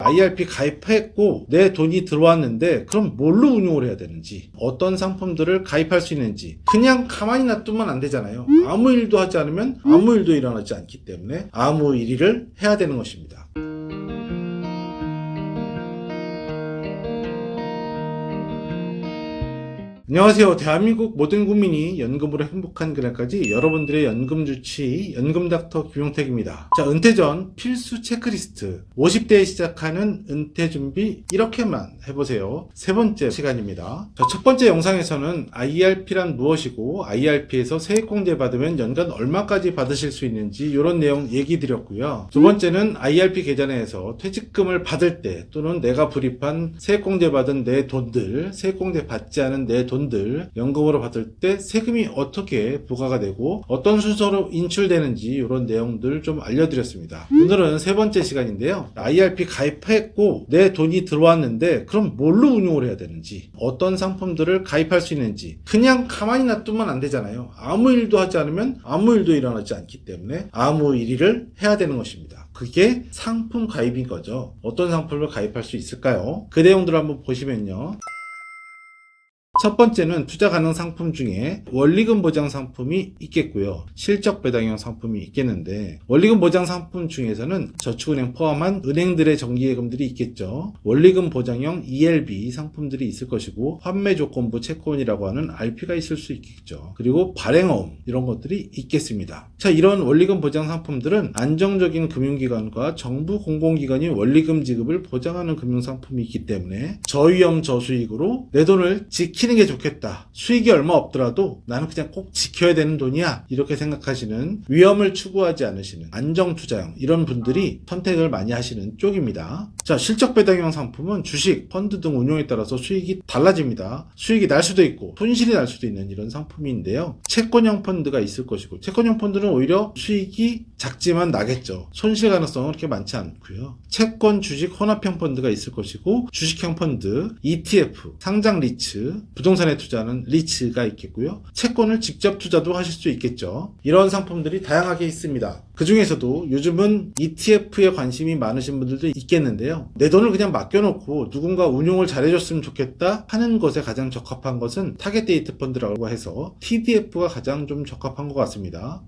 IRP 가입했고 내 돈이 들어왔는데 그럼 뭘로 운용을 해야 되는지, 어떤 상품들을 가입할 수 있는지, 그냥 가만히 놔두면 안 되잖아요. 아무 일도 하지 않으면 아무 일도 일어나지 않기 때문에 아무 일을 해야 되는 것입니다. 안녕하세요. 대한민국 모든 국민이 연금으로 행복한 그날까지 여러분들의 연금 주치 연금닥터 김용택입니다. 자, 은퇴 전 필수 체크리스트 50대에 시작하는 은퇴 준비 이렇게만 해보세요. 세 번째 시간입니다. 자, 첫 번째 영상에서는 IRP란 무엇이고 IRP에서 세액공제 받으면 연간 얼마까지 받으실 수 있는지 이런 내용 얘기 드렸고요. 두 번째는 IRP 계좌내에서 퇴직금을 받을 때 또는 내가 불입한 세액공제 받은 내 돈들, 세액공제 받지 않은 내 돈들 연금으로 받을 때 세금이 어떻게 부과가 되고 어떤 순서로 인출되는지 이런 내용들 좀 알려드렸습니다. 오늘은 세 번째 시간인데요. IRP 가입했고 내 돈이 들어왔는데 그럼 뭘로 운용을 해야 되는지, 어떤 상품들을 가입할 수 있는지, 그냥 가만히 놔두면 안 되잖아요. 아무 일도 하지 않으면 아무 일도 일어나지 않기 때문에 아무 일을 해야 되는 것입니다. 그게 상품 가입인 거죠. 어떤 상품을 가입할 수 있을까요? 그 내용들을 한번 보시면요. 첫 번째는 투자 가능 상품 중에 원리금 보장 상품이 있겠고요. 실적 배당형 상품이 있겠는데, 원리금 보장 상품 중에서는 저축은행 포함한 은행들의 정기예금들이 있겠죠. 원리금 보장형 ELB 상품들이 있을 것이고, 환매조건부 채권이라고 하는 RP가 있을 수 있겠죠. 그리고 발행어음 이런 것들이 있겠습니다. 자, 이런 원리금 보장 상품들은 안정적인 금융기관과 정부 공공기관이 원리금 지급을 보장하는 금융상품이 있기 때문에 저위험 저수익으로 내 돈을 지키는 게 좋겠다, 수익이 얼마 없더라도 나는 그냥 꼭 지켜야 되는 돈이야, 이렇게 생각하시는, 위험을 추구하지 않으시는 안정투자형 이런 분들이 선택을 많이 하시는 쪽입니다. 자, 실적 배당형 상품은 주식, 펀드 등 운용에 따라서 수익이 달라집니다. 수익이 날 수도 있고 손실이 날 수도 있는 이런 상품인데요. 채권형 펀드가 있을 것이고, 채권형 펀드는 오히려 수익이 작지만 나겠죠. 손실 가능성은 그렇게 많지 않고요. 채권, 주식, 혼합형 펀드가 있을 것이고, 주식형 펀드, ETF, 상장 리츠, 부동산에 투자하는 리츠가 있겠고요. 채권을 직접 투자도 하실 수 있겠죠. 이런 상품들이 다양하게 있습니다. 그 중에서도 요즘은 ETF에 관심이 많으신 분들도 있겠는데요. 내 돈을 그냥 맡겨놓고 누군가 운용을 잘해줬으면 좋겠다 하는 것에 가장 적합한 것은 타겟 데이트 펀드라고 해서 TDF가 가장 좀 적합한 것 같습니다.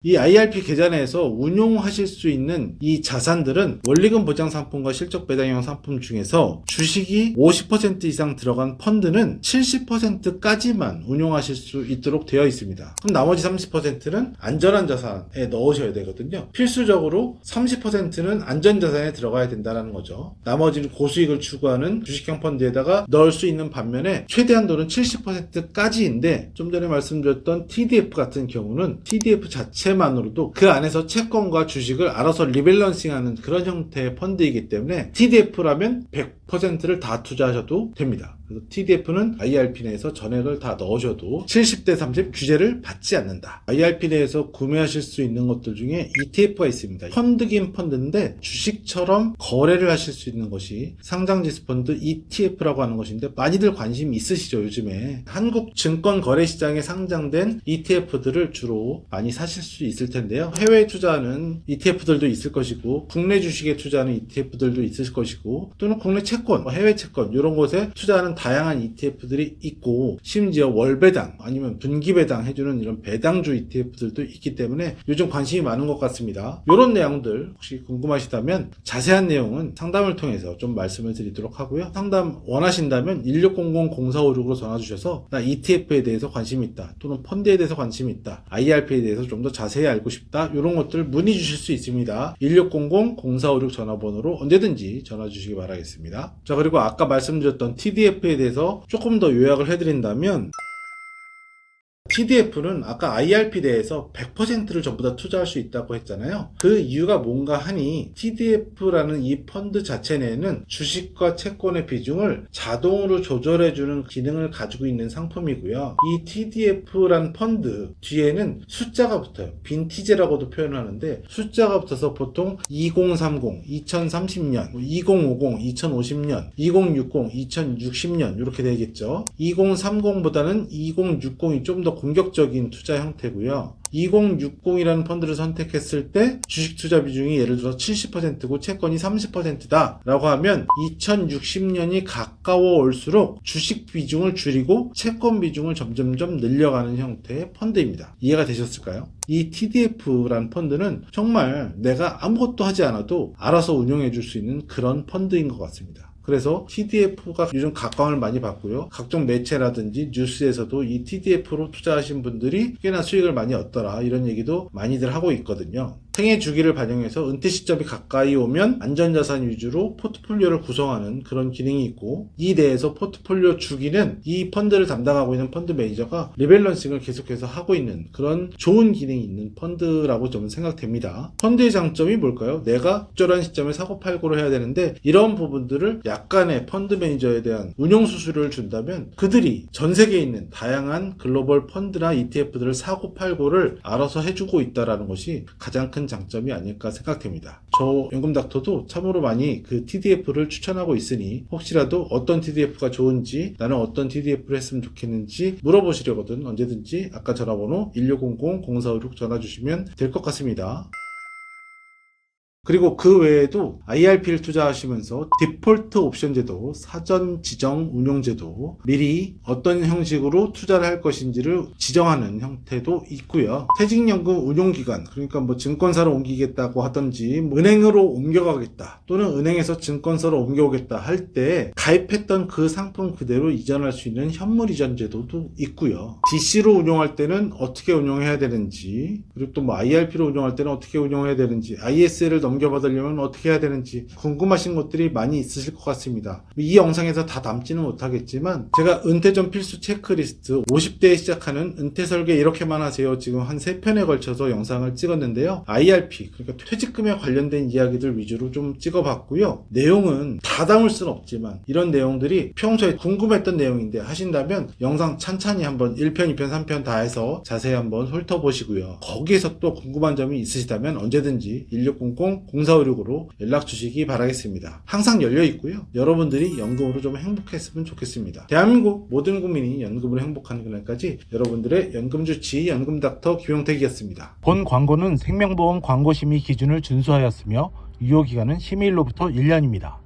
이 IRP 계좌 내에서 운용하실 수 있는 이 자산들은 원리금 보장 상품과 실적 배당형 상품 중에서 주식이 50% 이상 들어간 펀드는 70%까지만 운용하실 수 있도록 되어 있습니다. 그럼 나머지 30%는 안전한 자산에 넣으셔야 되거든요. 필수적으로 30%는 안전자산에 들어가야 된다는 거죠. 나머지는 고수익을 추구하는 주식형 펀드에다가 넣을 수 있는 반면에 최대한도는 70%까지인데, 좀 전에 말씀드렸던 TDF 같은 경우는 TDF 자체만으로도 그 안에서 채권과 주식을 알아서 리밸런싱하는 그런 형태의 펀드이기 때문에 TDF라면 100%를 다 투자하셔도 됩니다. 그래서 TDF는 IRP 내에서 전액을 다 넣으셔도 70대 30 규제를 받지 않는다. IRP 내에서 구매하실 수 있는 것들 중에 ETF가 있습니다. 펀드긴 펀드인데 주식처럼 거래를 하실 수 있는 것이 상장지수 펀드 ETF라고 하는 것인데, 많이들 관심이 있으시죠. 요즘에 한국 증권 거래 시장에 상장된 ETF들을 주로 많이 사실 수 있을 텐데요. 해외에 투자하는 ETF들도 있을 것이고, 국내 주식에 투자하는 ETF들도 있을 것이고, 또는 국내 채권, 해외 채권 이런 곳에 투자하는 다양한 ETF들이 있고, 심지어 월배당 아니면 분기배당 해주는 이런 배당주 ETF들도 있기 때문에 요즘 관심이 많은 것 같습니다. 이런 내용들 혹시 궁금하시다면 자세한 내용은 상담을 통해서 좀 말씀을 드리도록 하고요. 상담 원하신다면 1600-0456으로 전화 주셔서 나 ETF에 대해서 관심이 있다, 또는 펀드에 대해서 관심이 있다, IRP에 대해서 좀 더 자세히 알고 싶다, 이런 것들 문의 주실 수 있습니다. 1600-0456 전화번호로 언제든지 전화 주시기 바라겠습니다. 자, 그리고 아까 말씀드렸던 TDF에 대해서 조금 더 요약을 해드린다면, TDF는 아까 IRP 내에서 100%를 전부 다 투자할 수 있다고 했잖아요. 그 이유가 뭔가 하니, TDF라는 이 펀드 자체 내에는 주식과 채권의 비중을 자동으로 조절해주는 기능을 가지고 있는 상품이고요. 이 TDF라는 펀드 뒤에는 숫자가 붙어요. 빈티지라고도 표현하는데, 숫자가 붙어서 보통 2030, 2030년, 2050, 2050년, 2060, 2060년 이렇게 되겠죠. 2030보다는 2060이 좀 더 공격적인 투자 형태고요. 2060이라는 펀드를 선택했을 때 주식 투자 비중이 예를 들어 70%고 채권이 30%다 라고 하면 2060년이 가까워 올수록 주식 비중을 줄이고 채권 비중을 점점점 늘려가는 형태의 펀드입니다. 이해가 되셨을까요? 이 TDF라는 펀드는 정말 내가 아무것도 하지 않아도 알아서 운용해 줄 수 있는 그런 펀드인 것 같습니다. 그래서 TDF가 요즘 각광을 많이 받고요. 각종 매체라든지 뉴스에서도 이 TDF로 투자하신 분들이 꽤나 수익을 많이 얻더라 이런 얘기도 많이들 하고 있거든요. 생애 주기를 반영해서 은퇴 시점이 가까이 오면 안전자산 위주로 포트폴리오를 구성하는 그런 기능이 있고, 이 내에서 포트폴리오 주기는 이 펀드를 담당하고 있는 펀드 매니저가 리밸런싱을 계속해서 하고 있는 그런 좋은 기능이 있는 펀드라고 저는 생각됩니다. 펀드의 장점이 뭘까요? 내가 적절한 시점에 사고팔고를 해야 되는데 이런 부분들을 약간의 펀드 매니저에 대한 운용 수수료를 준다면 그들이 전 세계에 있는 다양한 글로벌 펀드나 ETF들을 사고팔고를 알아서 해주고 있다는 것이 가장 큰 장점이 아닐까 생각됩니다. 저 연금닥터도 참으로 많이 그 TDF를 추천하고 있으니 혹시라도 어떤 TDF가 좋은지, 나는 어떤 TDF를 했으면 좋겠는지 물어보시려거든 언제든지 아까 전화번호 1600-0456 전화 주시면 될 것 같습니다. 그리고 그 외에도 IRP를 투자하시면서 디폴트 옵션 제도, 사전 지정 운용 제도, 미리 어떤 형식으로 투자를 할 것인지를 지정하는 형태도 있고요. 퇴직연금 운용기간, 그러니까 뭐 증권사로 옮기겠다고 하든지 은행으로 옮겨가겠다 또는 은행에서 증권사로 옮겨오겠다 할 때 가입했던 그 상품 그대로 이전할 수 있는 현물 이전 제도도 있고요. DC로 운용할 때는 어떻게 운용해야 되는지, 그리고 또 뭐 IRP로 운용할 때는 어떻게 운용해야 되는지, ISL을 넘겨받으려면 어떻게 해야 되는지 궁금하신 것들이 많이 있으실 것 같습니다. 이 영상에서 다 담지는 못하겠지만 제가 은퇴 전 필수 체크리스트 50대에 시작하는 은퇴 설계 이렇게만 하세요 지금 한 3편에 걸쳐서 영상을 찍었는데요. IRP 그러니까 퇴직금에 관련된 이야기들 위주로 좀 찍어봤고요. 내용은 다 담을 수는 없지만 이런 내용들이 평소에 궁금했던 내용인데 하신다면 영상 찬찬히 한번 1편, 2편, 3편 다 해서 자세히 한번 훑어보시고요. 거기에서 또 궁금한 점이 있으시다면 언제든지 1600-0456으로 연락 주시기 바라겠습니다. 항상 열려 있고요. 여러분들이 연금으로 좀 행복했으면 좋겠습니다. 대한민국 모든 국민이 연금으로 행복하는 그날까지 여러분들의 연금주치 연금닥터 김용택이었습니다. 본 광고는 생명보험 광고심의 기준을 준수하였으며 유효기간은 심의일로부터 1년입니다.